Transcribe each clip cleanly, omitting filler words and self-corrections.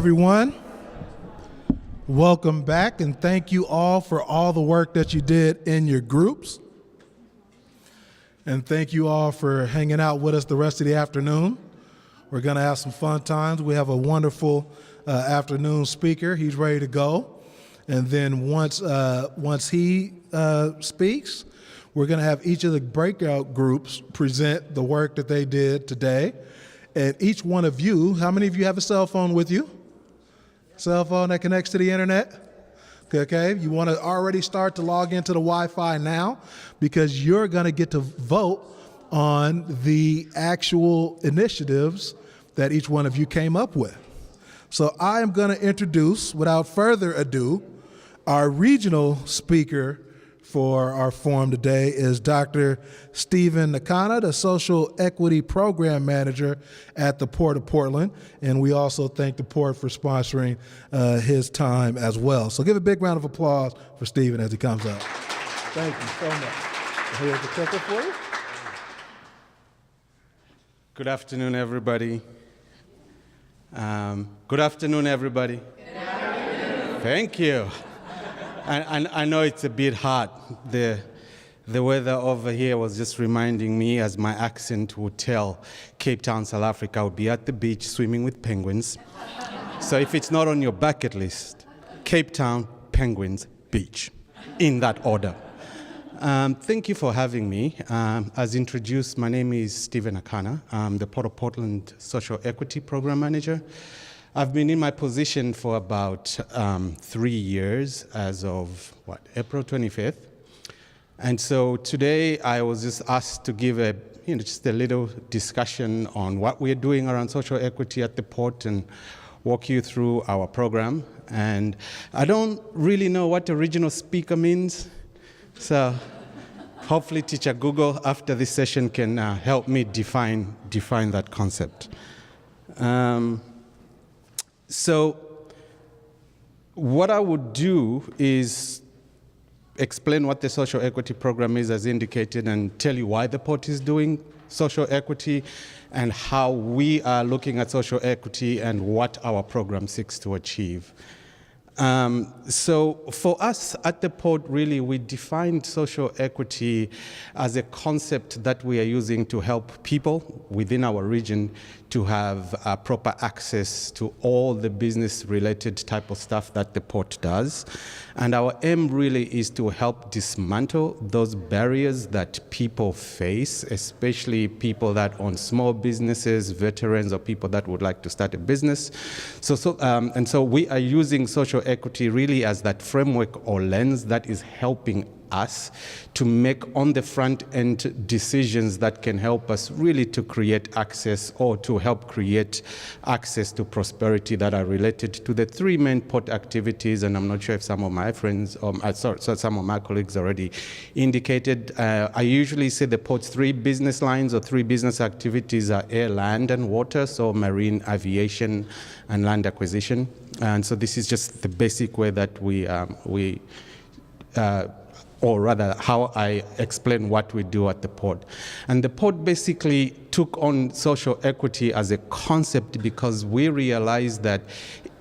everyone. Welcome back, and thank you all for all the work that you did in your groups. And thank you all for hanging out with us the rest of the afternoon. We're going to have some fun times. We have a wonderful afternoon speaker. He's ready to go. And then once he speaks, we're going to have each of the breakout groups present the work that they did today. And each one of you, how many of you have a cell phone with you? Cell phone that connects to the internet? Okay, you want to already start to log into the Wi-Fi now, because you're going to get to vote on the actual initiatives that each one of you came up with. So I am going to introduce, without further ado, our regional speaker for our forum today is Dr. Steve Nakana, the Social Equity Program Manager at the Port of Portland. And we also thank the Port for sponsoring his time as well. So give a big round of applause for Stephen as he comes up. Thank you so much. Here's the clicker for you. Good afternoon, everybody. Good afternoon, everybody. Good afternoon. Thank you. And I know it's a bit hot. The weather over here was just reminding me, as my accent would tell, Cape Town, South Africa, I would be at the beach swimming with penguins. So if it's not on your bucket list, Cape Town, penguins, beach, in that order. Thank you for having me. As introduced, my name is Steve Nakana. I'm the Port of Portland Social Equity Program Manager. I've been in my position for about 3 years as of, April 25th. And so today I was just asked to give just a little discussion on what we're doing around social equity at the port and walk you through our program. And I don't really know what a regional speaker means, so hopefully Teacher Google after this session can help me define that concept. So what I would do is explain what the social equity program is, as indicated, and tell you why the port is doing social equity and how we are looking at social equity and what our program seeks to achieve. So for us at the port, really, we defined social equity as a concept that we are using to help people within our region to have proper access to all the business-related type of stuff that the port does. And our aim really is to help dismantle those barriers that people face, especially people that own small businesses, veterans, or people that would like to start a business. So we are using social equity really as that framework or lens that is helping us to make on the front end decisions that can help us really to create access, or to help create access to prosperity that are related to the three main port activities. And I'm not sure if some of my friends, some of my colleagues already indicated. I usually say the port's three business lines or three business activities are air, land, and water, so marine, aviation, and land acquisition. And so this is just the basic way that or rather how I explain what we do at the port. And the port basically took on social equity as a concept because we realized that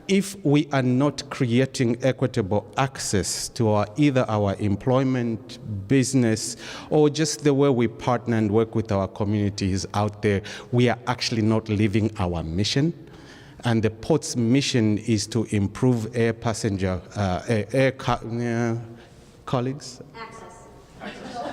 if we are not creating equitable access to either our employment, business, or just the way we partner and work with our communities out there, we are actually not living our mission. And the port's mission is to improve air passenger, colleagues? Access.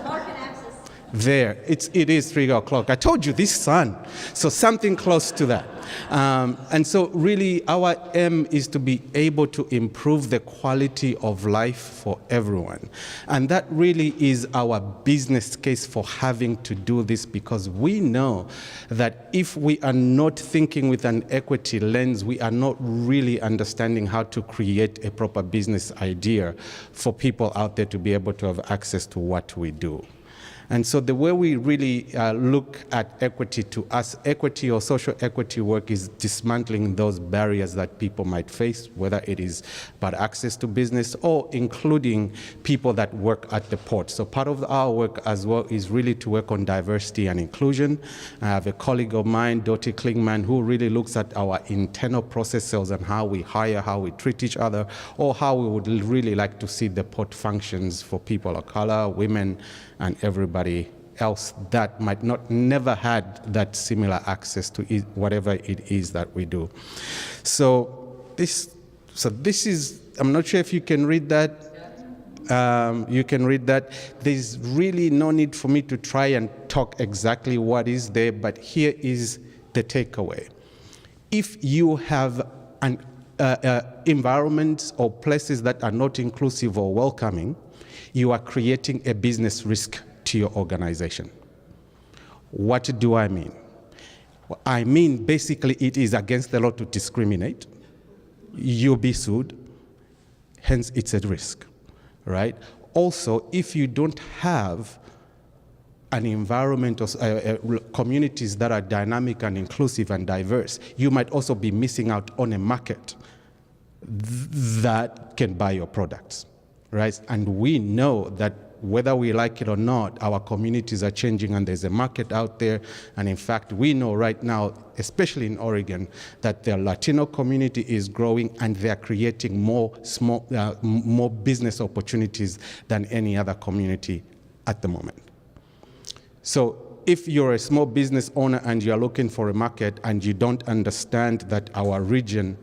Market access. There, it is 3 o'clock. I told you this sun, so something close to that. And so really our aim is to be able to improve the quality of life for everyone. And that really is our business case for having to do this, because we know that if we are not thinking with an equity lens, we are not really understanding how to create a proper business idea for people out there to be able to have access to what we do. And so the way we really look at equity, to us, equity or social equity work is dismantling those barriers that people might face, whether it is about access to business or including people that work at the port. So part of our work as well is really to work on diversity and inclusion. I have a colleague of mine, Dottie Klingman, who really looks at our internal processes and how we hire, how we treat each other, or how we would really like to see the port functions for people of color, women, and everybody else that might not never had that similar access to whatever it is that we do. So this is, I'm not sure if you can read that. You can read that. There's really no need for me to try and talk exactly what is there, but here is the takeaway. If you have an environments or places that are not inclusive or welcoming, you are creating a business risk to your organization. What do I mean? I mean, basically, it is against the law to discriminate. You'll be sued, hence it's a risk, right? Also, if you don't have an environment or communities that are dynamic and inclusive and diverse, you might also be missing out on a market that can buy your products, right? And we know that whether we like it or not, our communities are changing and there's a market out there. And in fact, we know right now, especially in Oregon, that the Latino community is growing and they're creating more business opportunities than any other community at the moment. So if you're a small business owner and you're looking for a market and you don't understand that our region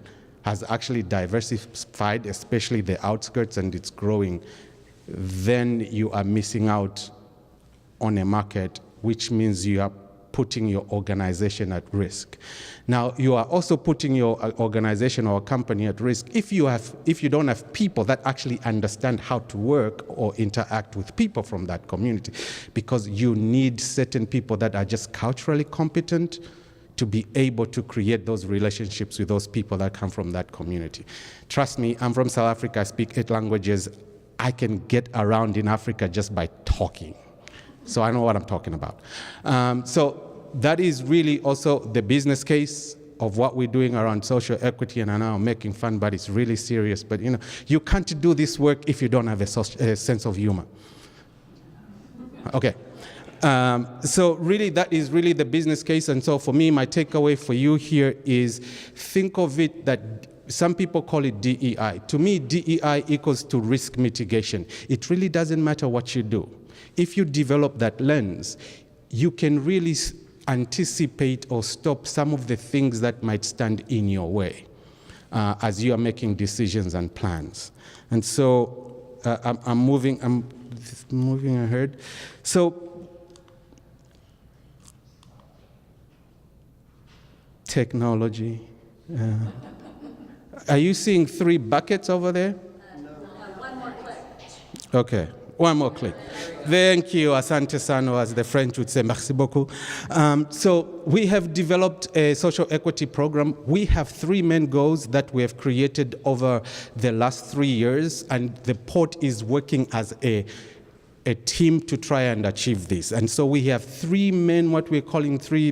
has actually diversified, especially the outskirts, and it's growing, then you are missing out on a market, which means you are putting your organization at risk. Now, you are also putting your organization or company at risk if you don't have people that actually understand how to work or interact with people from that community, because you need certain people that are just culturally competent to be able to create those relationships with those people that come from that community. Trust me, I'm from South Africa, I speak 8 languages. I can get around in Africa just by talking. So I know what I'm talking about. So that is really also the business case of what we're doing around social equity, and I know I'm making fun, but it's really serious. But you can't do this work if you don't have a sense of humor. Okay. So really, that is really the business case. And so for me, my takeaway for you here is think of it that some people call it DEI. To me, DEI equals to risk mitigation. It really doesn't matter what you do. If you develop that lens, you can really anticipate or stop some of the things that might stand in your way as you are making decisions and plans. And so I'm moving ahead. So technology. Are you seeing 3 buckets over there? One more click. Okay, one more click. Thank you, asante sana, as the French would say, merci beaucoup. So we have developed a social equity program. We have 3 main goals that we have created over the last 3 years, and the port is working as a team to try and achieve this. And so we have 3 main, what we're calling 3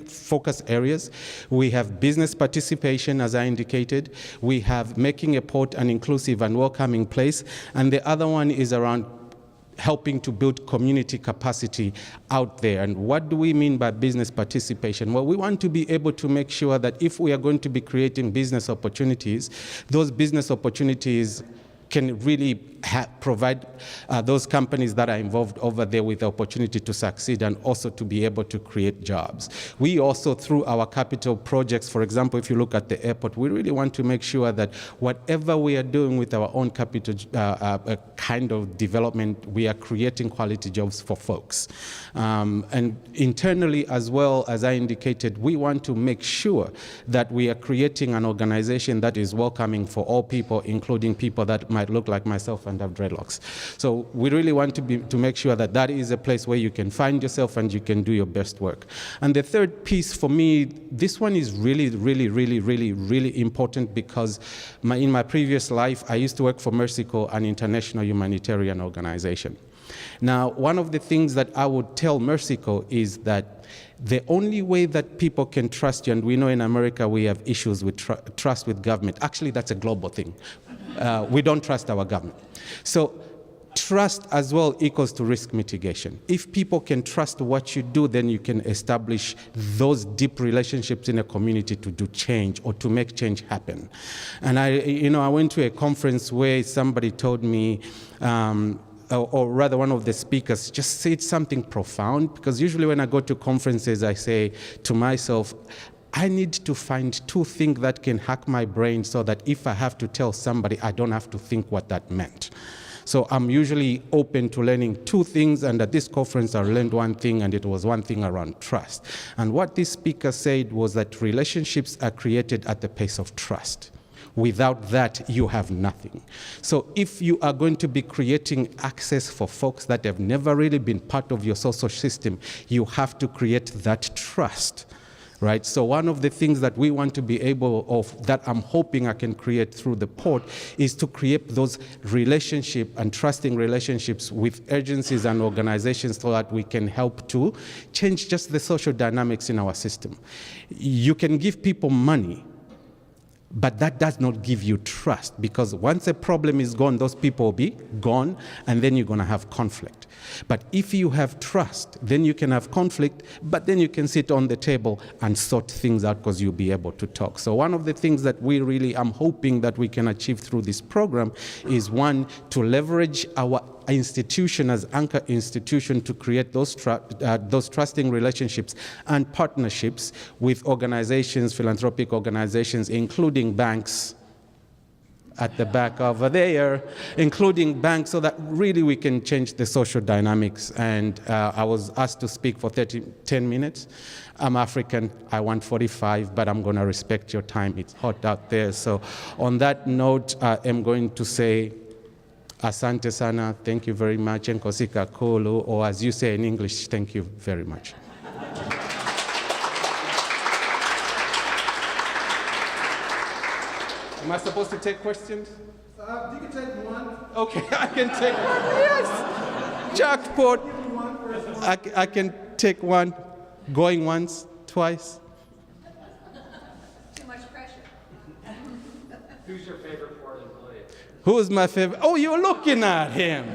focus areas. We have business participation, as I indicated. We have making a port an inclusive and welcoming place. And the other one is around helping to build community capacity out there. And what do we mean by business participation? Well, we want to be able to make sure that if we are going to be creating business opportunities, those business opportunities can really provide those companies that are involved over there with the opportunity to succeed and also to be able to create jobs. We also, through our capital projects, for example, if you look at the airport, we really want to make sure that whatever we are doing with our own capital kind of development, we are creating quality jobs for folks. And internally as well, as I indicated, we want to make sure that we are creating an organization that is welcoming for all people, including people that might look like myself and have dreadlocks. So we really want to make sure that that is a place where you can find yourself and you can do your best work. And the third piece for me, this one is really, really, really, really, really important because in my previous life, I used to work for Mercy Corps, an international humanitarian organization. Now, one of the things that I would tell Mercy Corps is that the only way that people can trust you, and we know in America we have issues with trust with government. Actually, that's a global thing. We don't trust our government. So trust as well equals to risk mitigation. If people can trust what you do, then you can establish those deep relationships in a community to do change or to make change happen. And I went to a conference where somebody told me, or rather one of the speakers just said something profound, because usually when I go to conferences, I say to myself, I need to find two things that can hack my brain so that if I have to tell somebody, I don't have to think what that meant. So I'm usually open to learning two things, and at this conference I learned one thing, and it was one thing around trust. And what this speaker said was that relationships are created at the pace of trust. Without that, you have nothing. So if you are going to be creating access for folks that have never really been part of your social system, you have to create that trust. Right? So one of the things that we want to be able of, that I'm hoping I can create through the port, is to create those relationship and trusting relationships with agencies and organizations so that we can help to change just the social dynamics in our system. You can give people money, but that does not give you trust, because once a problem is gone, those people will be gone, and then you're going to have conflict. But if you have trust, then you can have conflict, but then you can sit on the table and sort things out because you'll be able to talk. So one of the things that we really am hoping that we can achieve through this program is, one, to leverage our institution as anchor institution to create those trusting relationships and partnerships with organizations, philanthropic organizations, including banks at the back over there, including banks, so that really we can change the social dynamics. And I was asked to speak for 10 minutes. I'm African, I want 45, but I'm going to respect your time. It's hot out there. So on that note, I am going to say, Asante sana, thank you very much, Nkosika Kulu, or as you say in English, thank you very much. Am I supposed to take questions? You can take one. Okay, I can take, yes, jackpot. I can take one, going once, twice. Too much pressure. Who's your favorite port employee? Who's my favorite? Oh, you're looking at him.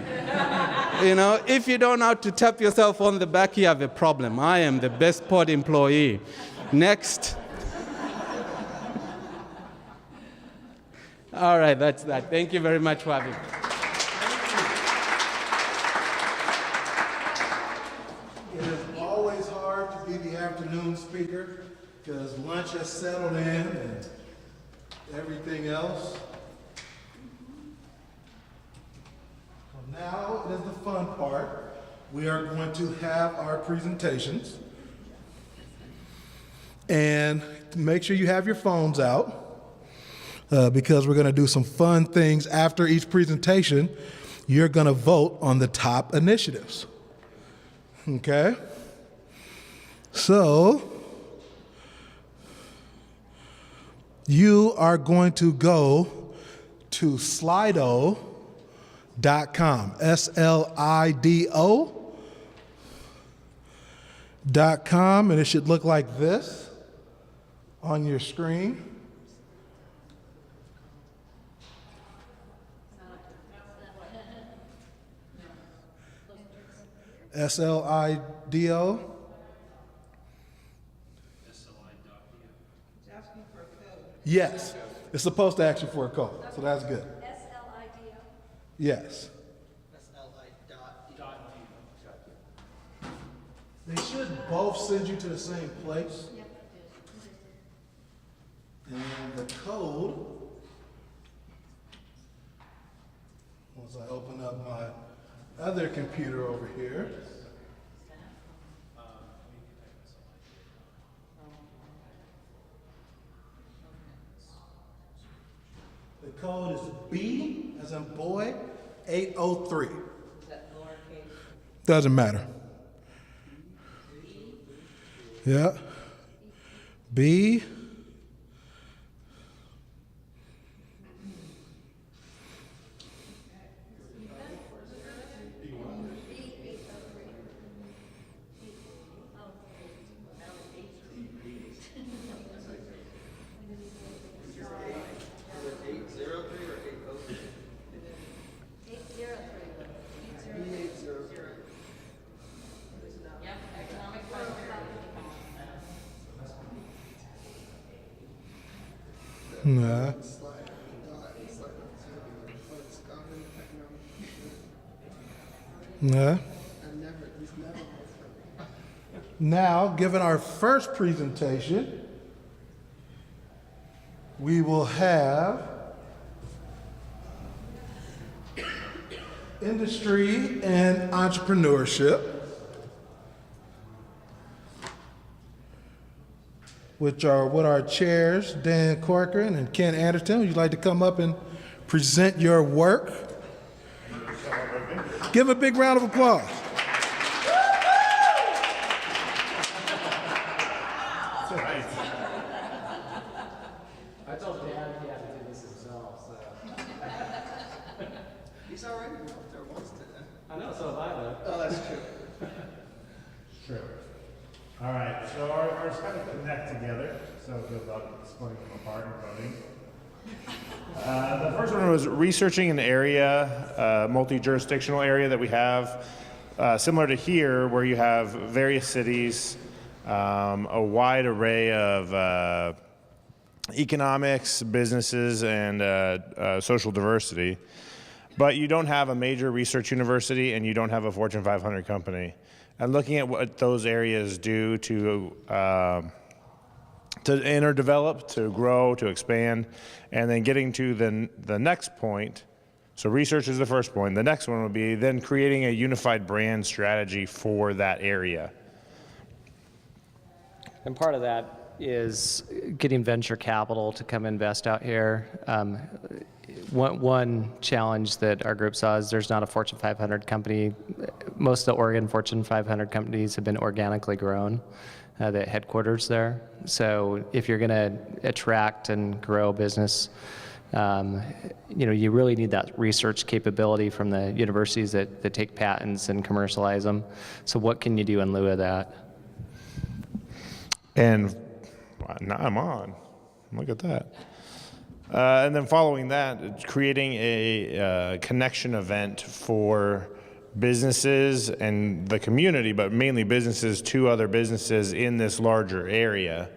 You know, if you don't know how to tap yourself on the back, you have a problem. I am the best port employee. Next. All right, that's that. Thank you very much for having me. It is always hard to be the afternoon speaker because lunch has settled in and everything else. So now is the fun part. We are going to have our presentations. And make sure you have your phones out. Because we're going to do some fun things after each presentation. You're going to vote on the top initiatives. Okay? So, you are going to go to slido.com, SLIDO.com, and it should look like this on your screen. SLIDO. It's asking for a code. Yes, it's supposed to ask you for a code, so that's good. SLIDO. Yes. SLI.D. They should both send you to the same place. And the code, once I open up my other computer over here. The code is B, as in boy, 803. Is that lowercase? Doesn't matter. Yeah. B. Economic prosperity. Nah. Nah. Now, given our first presentation, we will have industry and entrepreneurship, which are what our chairs, Dan Corcoran and Ken Anderson. Would you like to come up and present your work? Give a big round of applause. I told Dan he had to do this himself, so. He's already up there once today. I know, so have I, though. Oh, that's true. True. All right, so ours kind of connect together, so it feels like splitting them apart and voting. The first one was researching an area, multi-jurisdictional area that we have, similar to here, where you have various cities, a wide array of economics, businesses, and social diversity. But you don't have a major research university, and you don't have a Fortune 500 company. And looking at what those areas do to interdevelop, to grow, to expand, and then getting to the next point. So research is the first point. The next one would be then creating a unified brand strategy for that area. And part of that is getting venture capital to come invest out here. One challenge that our group saw is there's not a Fortune 500 company. Most of the Oregon Fortune 500 companies have been organically grown, the headquarters there. So if you're going to attract and grow business, you really need that research capability from the universities that take patents and commercialize them. So what can you do in lieu of that? And now I'm on. Look at that. And then following that, creating a connection event for businesses and the community, but mainly businesses to other businesses in this larger area,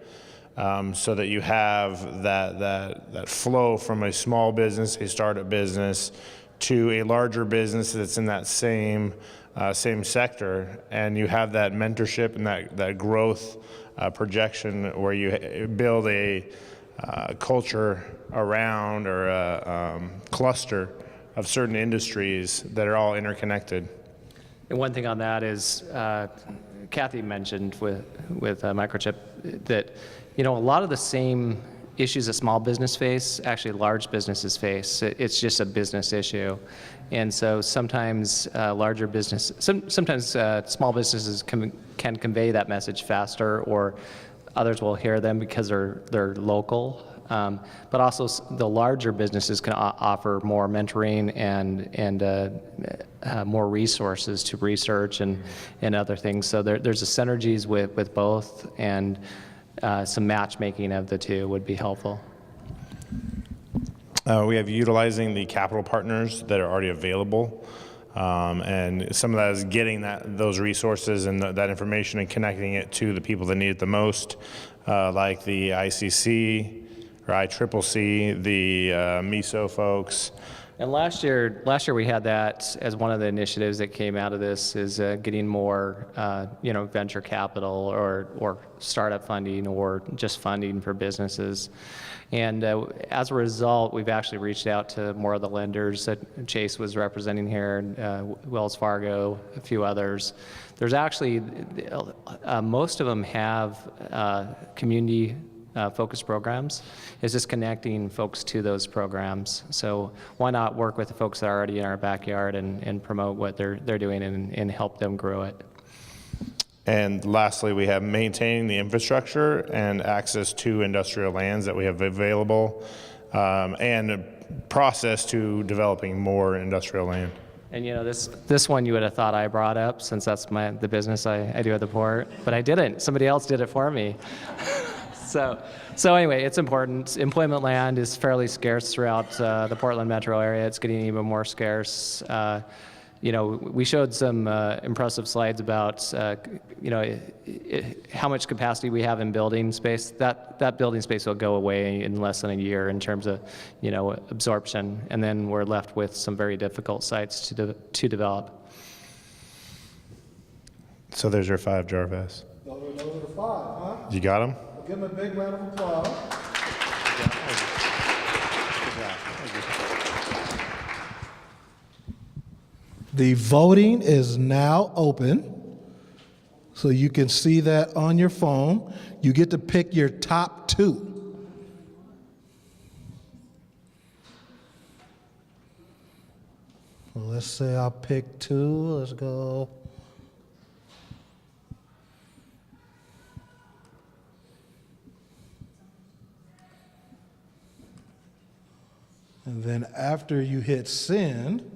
so that you have that flow from a small business, a startup business, to a larger business that's in that same sector, and you have that mentorship and that growth projection where you build a culture around or a cluster of certain industries that are all interconnected. And one thing on that is, Kathy mentioned with microchip that a lot of the same issues that small business face, actually large businesses face. It's just a business issue, and so sometimes sometimes small businesses can convey that message faster, or others will hear them because they're local. But also the larger businesses can offer more mentoring and more resources to research and other things. So there's a synergies with both, and some matchmaking of the two would be helpful. We have utilizing the capital partners that are already available, and some of that is getting those resources and that information and connecting it to the people that need it the most, like the ICC or ICCC, the MISO folks. And last year we had that as one of the initiatives that came out of this, is getting more venture capital or startup funding or just funding for businesses. And as a result, we've actually reached out to more of the lenders that Chase was representing here, Wells Fargo, a few others. There's actually, most of them have community focus programs, is just connecting folks to those programs. So why not work with the folks that are already in our backyard and promote what they're doing and help them grow it. And lastly, we have maintaining the infrastructure and access to industrial lands that we have available, and a process to developing more industrial land. And you know, this one you would have thought I brought up, since that's the business I do at the port, but I didn't. Somebody else did it for me. So anyway, it's important. Employment land is fairly scarce throughout the Portland metro area. It's getting even more scarce. You know, we showed some impressive slides about, you know, how much capacity we have in building space. That building space will go away in less than a year in terms of, you know, absorption, and then we're left with some very difficult sites to develop. So there's your 5, Jarvis. Those are the 5, huh? You got them? Give him a big round of applause. The voting is now open, so you can see that on your phone. You get to pick your top 2. Well, let's say I'll pick 2. Let's go. And then after you hit send,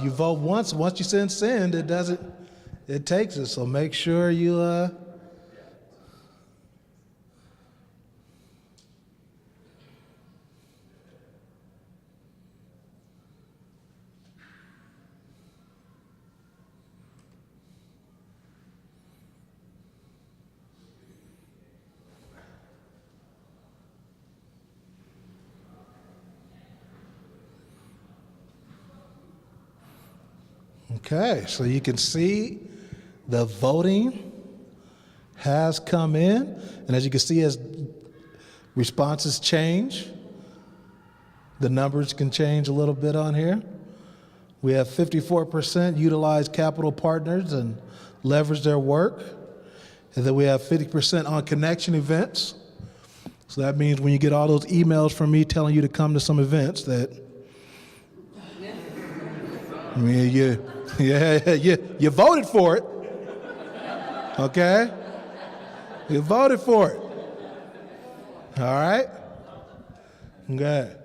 you vote once. Once you send, it takes it. So make sure you, okay, so you can see the voting has come in, and as you can see, as responses change, the numbers can change a little bit on here. We have 54% utilize capital partners and leverage their work, and then we have 50% on connection events. So that means when you get all those emails from me telling you to come to some events that, I mean, you voted for it, okay? You voted for it, all right? Okay,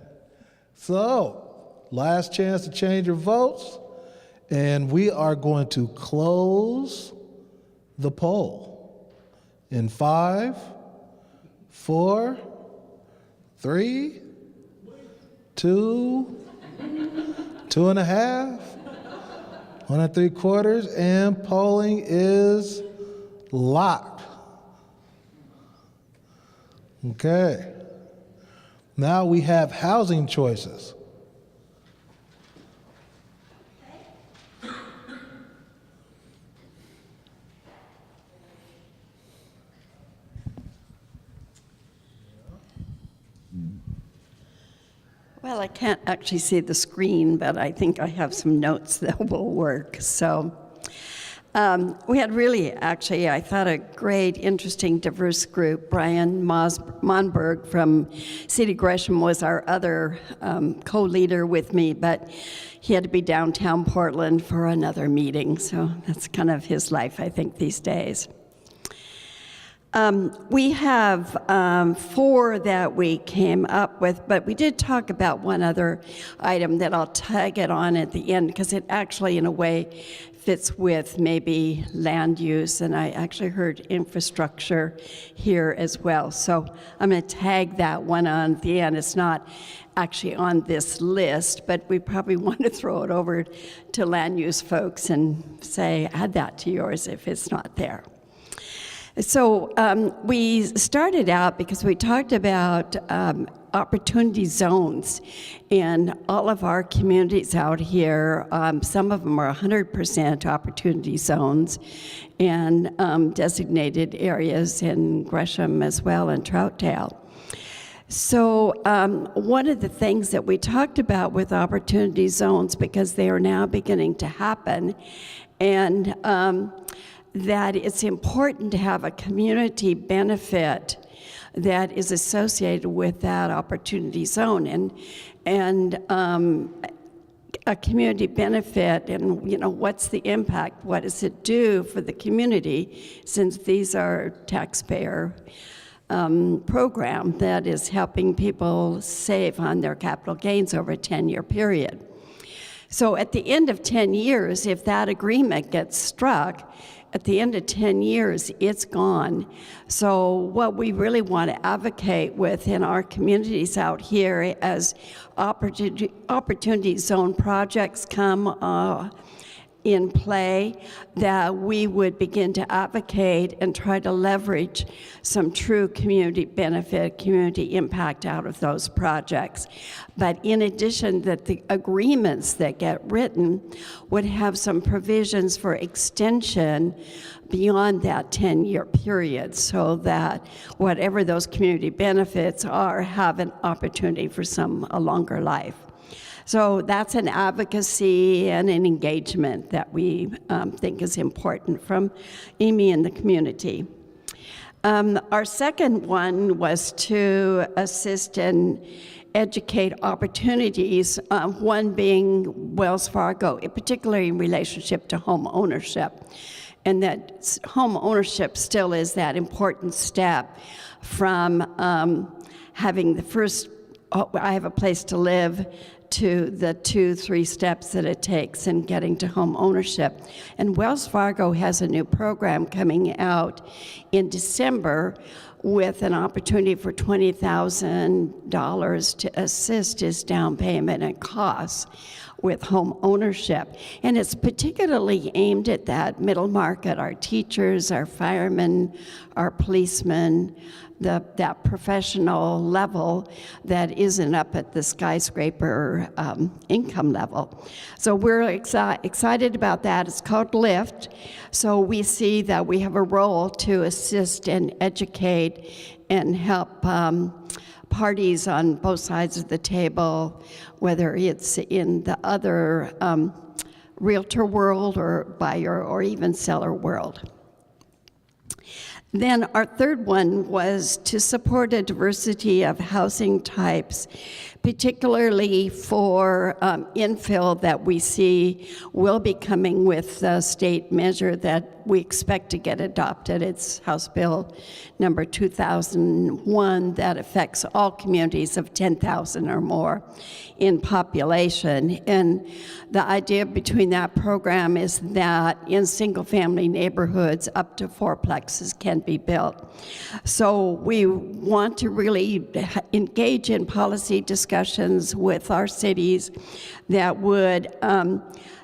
so last chance to change your votes, and we are going to close the poll in 5, 4, 3, 2, 2.5, 1 3/4, and polling is locked. Okay. Now we have housing choices. Well, I can't actually see the screen, but I think I have some notes that will work. So we had really, actually, I thought, a great, interesting, diverse group. Brian Monberg from City Gresham was our other co-leader with me, but he had to be downtown Portland for another meeting. So that's kind of his life, I think, these days. We have 4 that we came up with, but we did talk about one other item that I'll tag it on at the end, because it actually, in a way, fits with maybe land use, and I actually heard infrastructure here as well. So I'm going to tag that one on at the end. It's not actually on this list, but we probably want to throw it over to land use folks and say, add that to yours if it's not there. So we started out because we talked about opportunity zones in all of our communities out here. Some of them are 100% opportunity zones, and designated areas in Gresham as well, and Troutdale. So one of the things that we talked about with opportunity zones, because they are now beginning to happen, and that it's important to have a community benefit that is associated with that opportunity zone, and a community benefit, and what's the impact? What does it do for the community? Since these are taxpayer program that is helping people save on their capital gains over a 10-year period. So at the end of 10 years, if that agreement gets struck, at the end of 10 years, it's gone. So what we really want to advocate within our communities out here as opportunity zone projects come in play, that we would begin to advocate and try to leverage some true community benefit, community impact out of those projects. But in addition, that the agreements that get written would have some provisions for extension beyond that 10-year period, so that whatever those community benefits are, have an opportunity for a longer life. So that's an advocacy and an engagement that we think is important from EMEA and the community. Our second one was to assist and educate opportunities, one being Wells Fargo, particularly in relationship to home ownership. And that home ownership still is that important step from having the first, I have a place to live, to the 2-3 steps that it takes in getting to home ownership. And Wells Fargo has a new program coming out in December with an opportunity for $20,000 to assist his down payment and costs with home ownership. And it's particularly aimed at that middle market, our teachers, our firemen, our policemen, that professional level that isn't up at the skyscraper income level. So we're excited about that. It's called LIFT. So we see that we have a role to assist and educate and help parties on both sides of the table, whether it's in the other realtor world or buyer or even seller world. Then our third one was to support a diversity of housing types, particularly for infill that we see will be coming with the state measure that we expect to get adopted. It's House Bill number 2001 that affects all communities of 10,000 or more in population. And the idea between that program is that in single-family neighborhoods, up to 4plexes can be built. So we want to really engage in policy discussions with our cities that would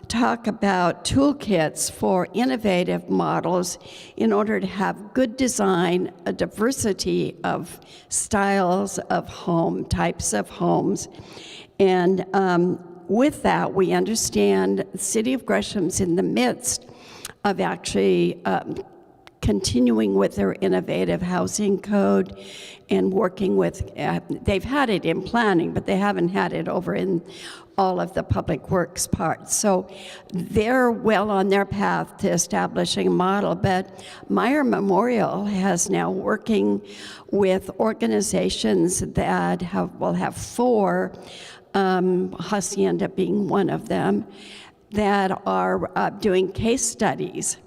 talk about toolkits for innovative models in order to have good design, a diversity of styles of home, types of homes. And with that, we understand the City of Gresham's in the midst of actually continuing with their innovative housing code and working with, they've had it in planning, but they haven't had it over in all of the public works parts. So they're well on their path to establishing a model, but Meyer Memorial has now working with organizations that will have 4, Hacienda being one of them, that are doing case studies.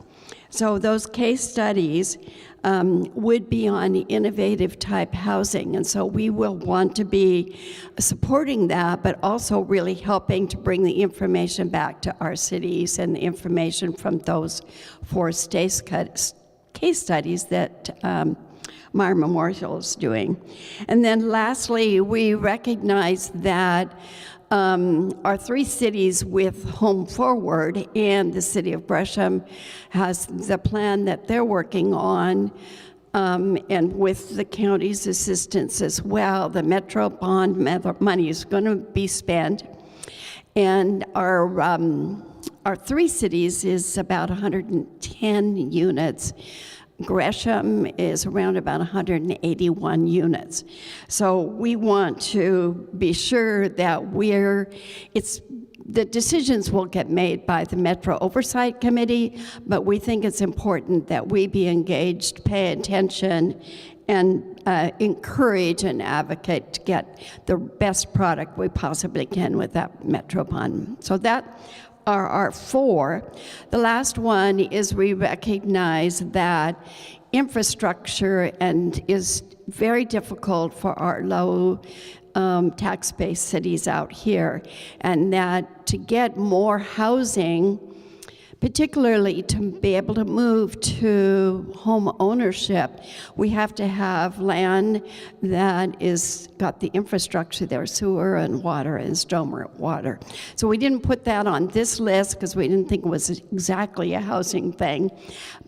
So those case studies would be on innovative type housing, and so we will want to be supporting that, but also really helping to bring the information back to our cities and the information from those 4 case studies that Meyer Memorial is doing. And then lastly, we recognize that our 3 cities with Home Forward and the City of Gresham has the plan that they're working on, and with the county's assistance as well. The Metro bond money is going to be spent, and our 3 cities is about 110 units Gresham is around about 181 units. So we want to be sure that the decisions will get made by the Metro Oversight Committee, but we think it's important that we be engaged, pay attention, and encourage and advocate to get the best product we possibly can with that Metro Bond. So that are our 4. The last one is we recognize that infrastructure is very difficult for our low tax-based cities out here, and that to get more housing, particularly to be able to move to home ownership, we have to have land that is got the infrastructure there, sewer and water and storm water. So we didn't put that on this list because we didn't think it was exactly a housing thing,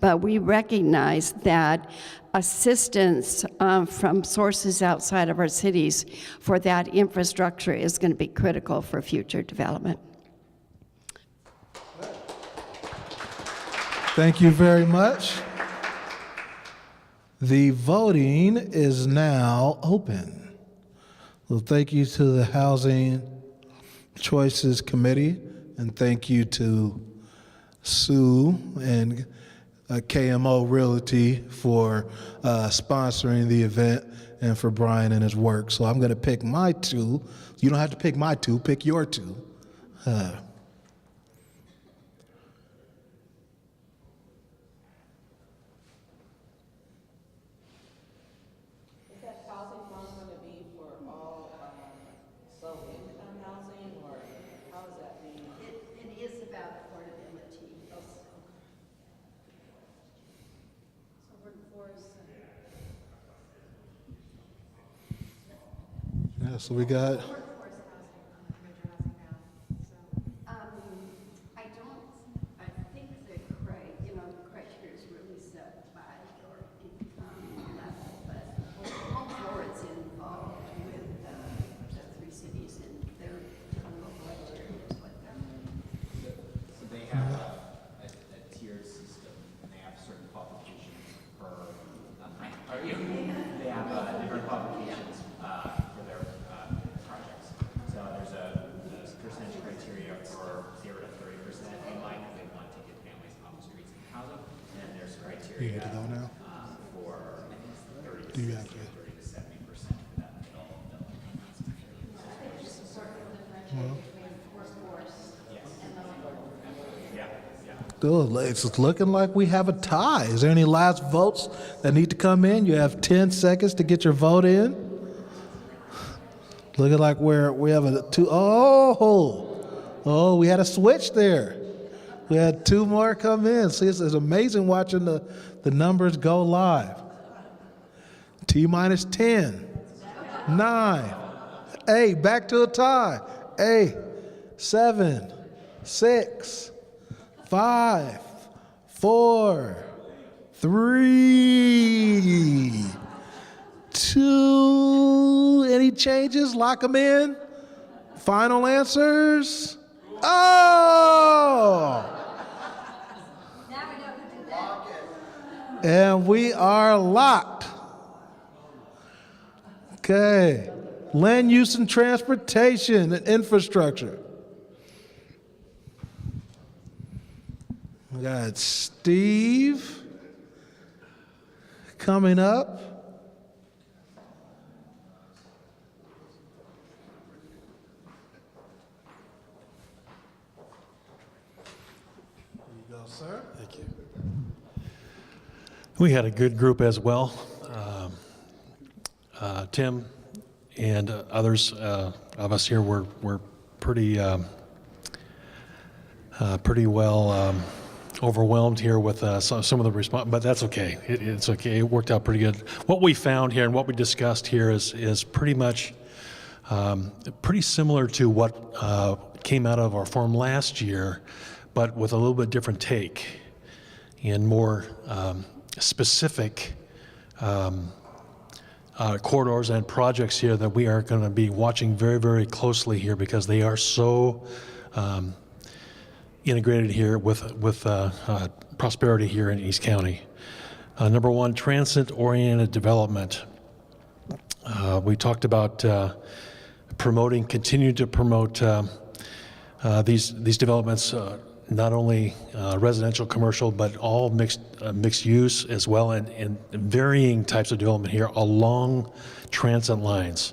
but we recognize that assistance from sources outside of our cities for that infrastructure is going to be critical for future development. Thank you very much. The voting is now open. Well, thank you to the Housing Choices Committee, and thank you to Sue and KMO Realty for sponsoring the event and for Brian and his work. So I'm going to pick my 2. You don't have to pick my 2, pick your 2. Yeah, so we got. I think the criteria is really set by your income level, but home floors involved with the 3 cities and their local criteria is what they're. So they have a tiered system, and they have certain qualifications per. They have different qualifications for their projects. So there's a percentage criteria for 0 to 30% in line if they want to get families off the streets and house them. And then there's criteria You get to go now? for 30 Do you have to? 30 to 70% for that middle. Good. It's looking like we have a tie. Is there any last votes that need to come in? You have 10 seconds to get your vote in. Looking like we have a 2. Oh, we had a switch there. We had 2 more come in. See, it's amazing watching the numbers go live. T-minus 10, 9, 8, back to a tie. 8, 7, 6, 5, 4, 3, 2. Any changes? Lock them in. Final answers? Oh! And we are locked. Okay. Land use and transportation and infrastructure. We got Steve coming up. There you go, sir. Thank you. We had a good group as well. Tim and others of us here were pretty well overwhelmed here with some of the response, but that's okay. It's okay. It worked out pretty good. What we found here and what we discussed here is pretty much pretty similar to what came out of our forum last year, but with a little bit different take and more specific corridors and projects here that we are going to be watching very, very closely here because they are so integrated here with prosperity here in East County. Number one, transit-oriented development. We talked about continue to promote these developments, not only residential, commercial, but all mixed use as well, and varying types of development here along transit lines.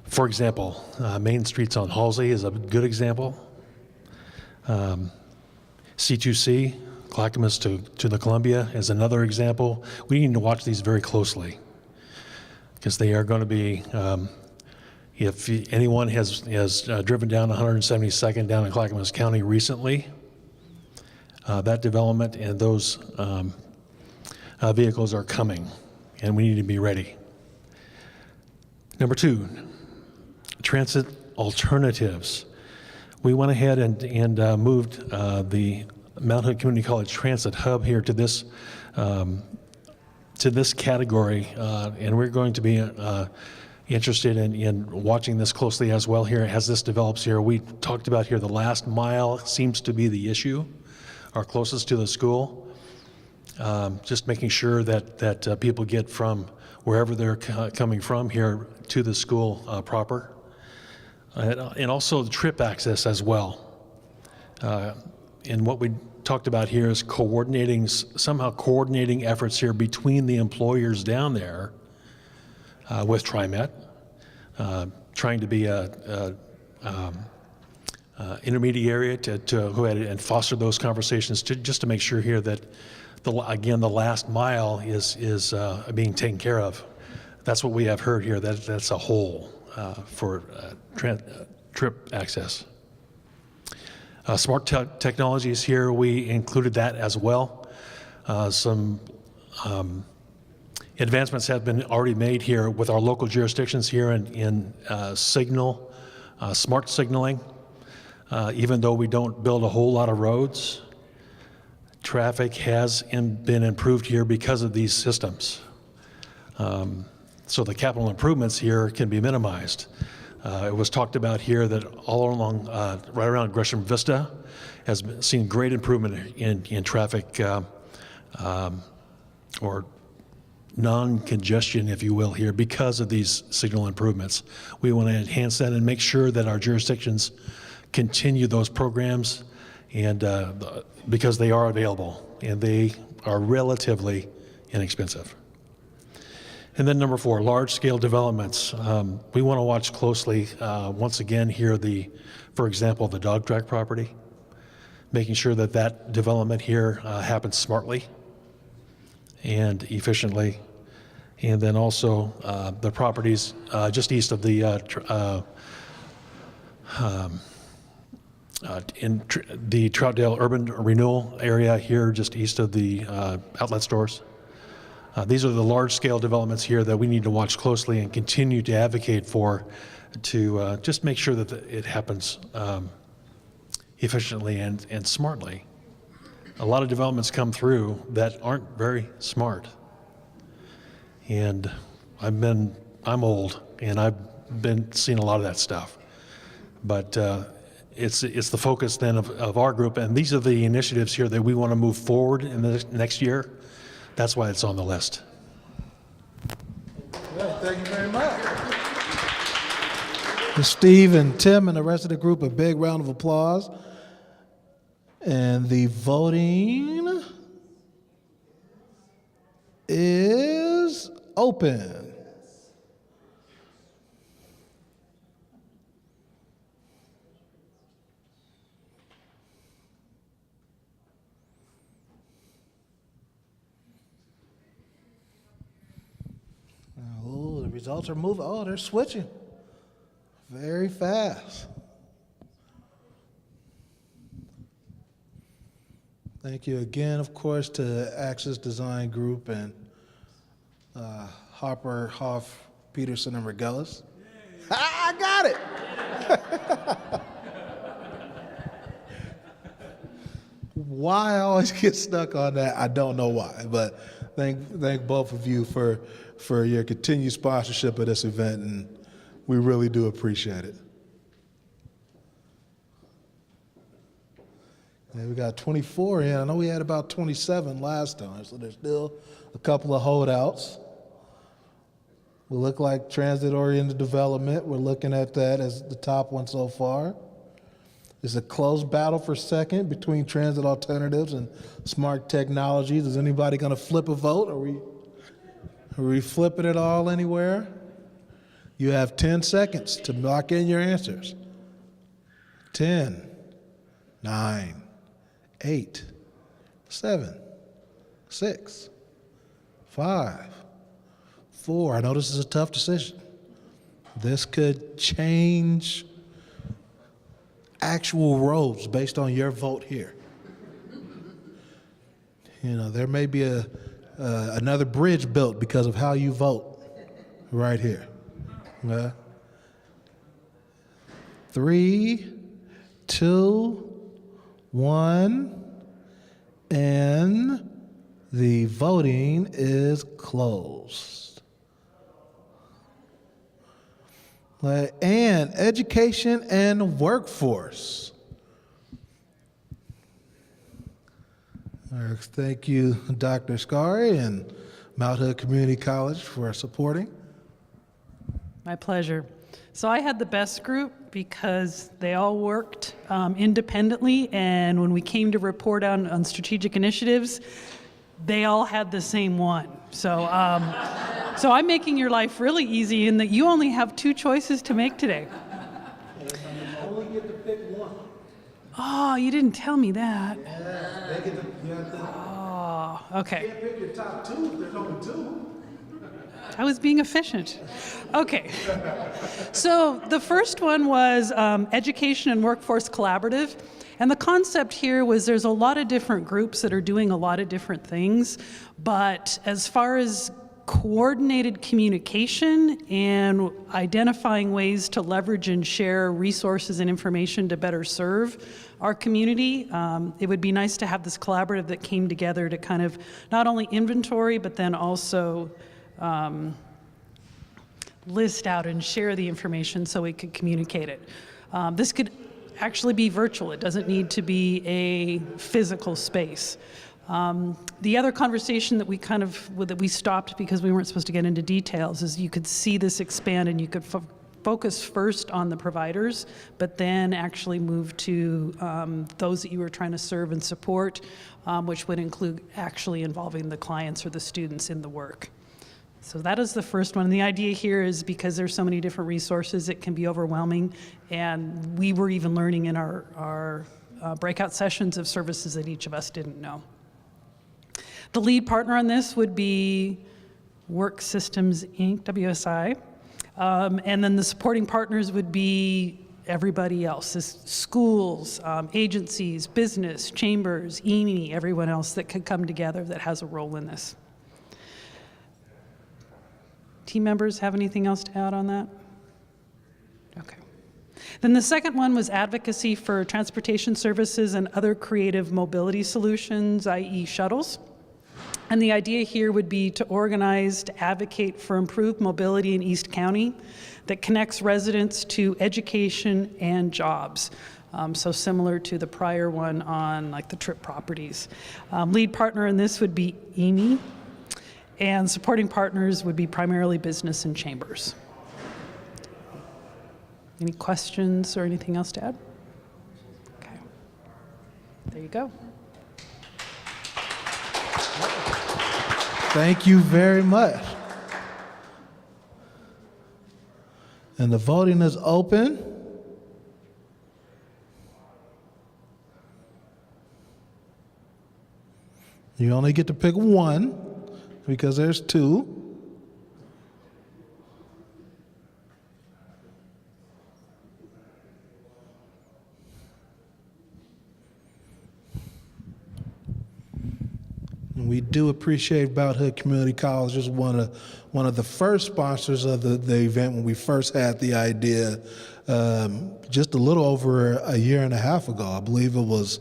For example, Main Streets on Halsey is a good example. C2C, Clackamas to the Columbia, is another example. We need to watch these very closely because they are going to be, if anyone has driven down 172nd down in Clackamas County recently, that development and those vehicles are coming, and we need to be ready. Number two, transit alternatives. We went ahead and moved the Mount Hood Community College Transit Hub here to this category, and we're going to be interested in watching this closely as well here as this develops here. We talked about here the last mile seems to be the issue, or closest to the school. Just making sure that people get from wherever they're coming from here to the school proper. And also the trip access as well. And what we talked about here is somehow coordinating efforts here between the employers down there with TriMet, trying to be a intermediary to go ahead and foster those conversations just to make sure here that the last mile is being taken care of. That's what we have heard here. That's a whole for trip access. Smart technologies here, we included that as well. Some advancements have been already made here with our local jurisdictions here in smart signaling. Even though we don't build a whole lot of roads, traffic has been improved here because of these systems. So the capital improvements here can be minimized. It was talked about here that all along, right around Gresham Vista, has seen great improvement in traffic or non-congestion, if you will, here because of these signal improvements. We want to enhance that and make sure that our jurisdictions continue those programs, and because they are available and they are relatively inexpensive. And then number four, large-scale developments. We want to watch closely, once again here, for example, the dog track property, making sure that development here happens smartly and efficiently. And then also the properties just east of the in the Troutdale Urban Renewal area here, just east of the outlet stores. These are the large-scale developments here that we need to watch closely and continue to advocate for to just make sure that it happens efficiently and smartly. A lot of developments come through that aren't very smart. And I'm old, and I've been seeing a lot of that stuff. But it's the focus then of our group, and these are the initiatives here that we want to move forward in the next year. That's why it's on the list. Well, thank you very much. Steve and Tim and the rest of the group, a big round of applause. And the voting is open. Oh, the results are moving. Oh, they're switching very fast. Thank you again, of course, to Axis Design Group and Harper, Hoff, Peterson, and Regellis. I got it! Why I always get stuck on that, I don't know why, but thank both of you for your continued sponsorship of this event, and we really do appreciate it. Yeah, we got 24 in. I know we had about 27 last time, so there's still a couple of holdouts. We look like transit-oriented development. We're looking at that as the top one so far. It's a close battle for second between transit alternatives and smart technologies. Is anybody going to flip a vote? Are we flipping it all anywhere? You have 10 seconds to lock in your answers. 10, 9, 8, 7, 6, 5, 4. I know this is a tough decision. This could change actual roads based on your vote here. You know, there may be another bridge built because of how you vote right here. 3, 2, 1, and the voting is closed. And education and workforce. Thank you, Dr. Scari and Mount Hood Community College for supporting. My pleasure. So I had the best group because they all worked independently, and when we came to report on strategic initiatives, they all had the same one. So, so I'm making your life really easy in that you only have 2 choices to make today. You only get to pick one. Oh, you didn't tell me that. Yes, Oh, okay. you can't pick your top 2 if there's only 2. I was being efficient. Okay. So the first one was Education and Workforce Collaborative. And the concept here was there's a lot of different groups that are doing a lot of different things. But as far as coordinated communication and identifying ways to leverage and share resources and information to better serve our community, it would be nice to have this collaborative that came together to kind of not only inventory, but then also list out and share the information so we could communicate it. This could actually be virtual. It doesn't need to be a physical space. The other conversation that we stopped because we weren't supposed to get into details is you could see this expand and you could focus first on the providers, but then actually move to those that you were trying to serve and support, which would include actually involving the clients or the students in the work. So that is the first one. And the idea here is because there's so many different resources, it can be overwhelming. And we were even learning in our breakout sessions of services that each of us didn't know. The lead partner on this would be Work Systems Inc., WSI. And then the supporting partners would be everybody else, schools, agencies, business, chambers, EMEA, everyone else that could come together that has a role in this. Team members have anything else to add on that? Okay. Then the second one was advocacy for transportation services and other creative mobility solutions, i.e. shuttles. And the idea here would be to organize, to advocate for improved mobility in East County that connects residents to education and jobs. So similar to the prior one on like the trip properties. Lead partner in this would be EMEA. And supporting partners would be primarily business and chambers. Any questions or anything else to add? Okay. There you go. Thank you very much. And the voting is open. You only get to pick one because there's 2. And we do appreciate Mount Hood Community College as one of the first sponsors of the event when we first had the idea just a little over a year and a half ago. I believe it was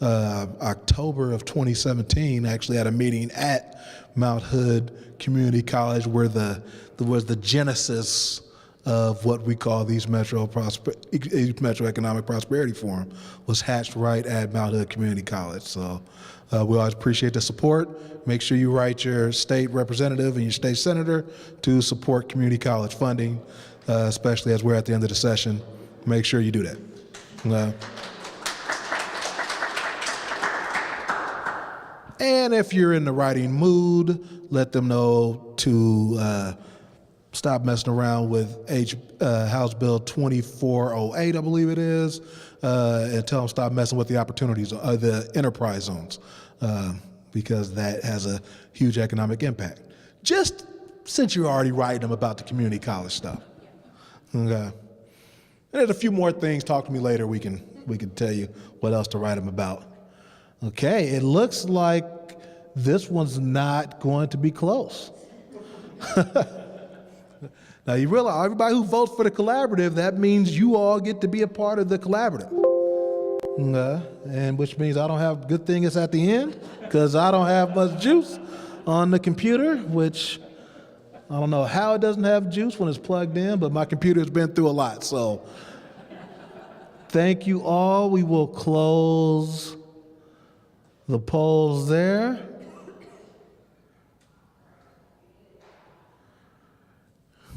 October of 2017, actually at a meeting at Mount Hood Community College where was the genesis of what we call these Metro Economic Prosperity Forum was hatched right at Mount Hood Community College. So we always appreciate the support. Make sure you write your state representative and your state senator to support community college funding, especially as we're at the end of the session. Make sure you do that. And if you're in the writing mood, let them know to stop messing around with House Bill 2408, I believe it is, and tell them stop messing with the opportunities, the enterprise zones, because that has a huge economic impact. Just since you're already writing them about the community college stuff. Okay. And there's a few more things. Talk to me later. We can tell you what else to write them about. Okay, it looks like this one's not going to be close. Now you realize everybody who votes for the collaborative, that means you all get to be a part of the collaborative. And which means I don't have, good thing it's at the end, because I don't have much juice on the computer, which I don't know how it doesn't have juice when it's plugged in, but my computer's been through a lot. So thank you all. We will close the polls there.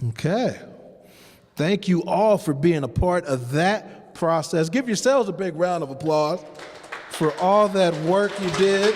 Okay. Thank you all for being a part of that process. Give yourselves a big round of applause for all that work you did.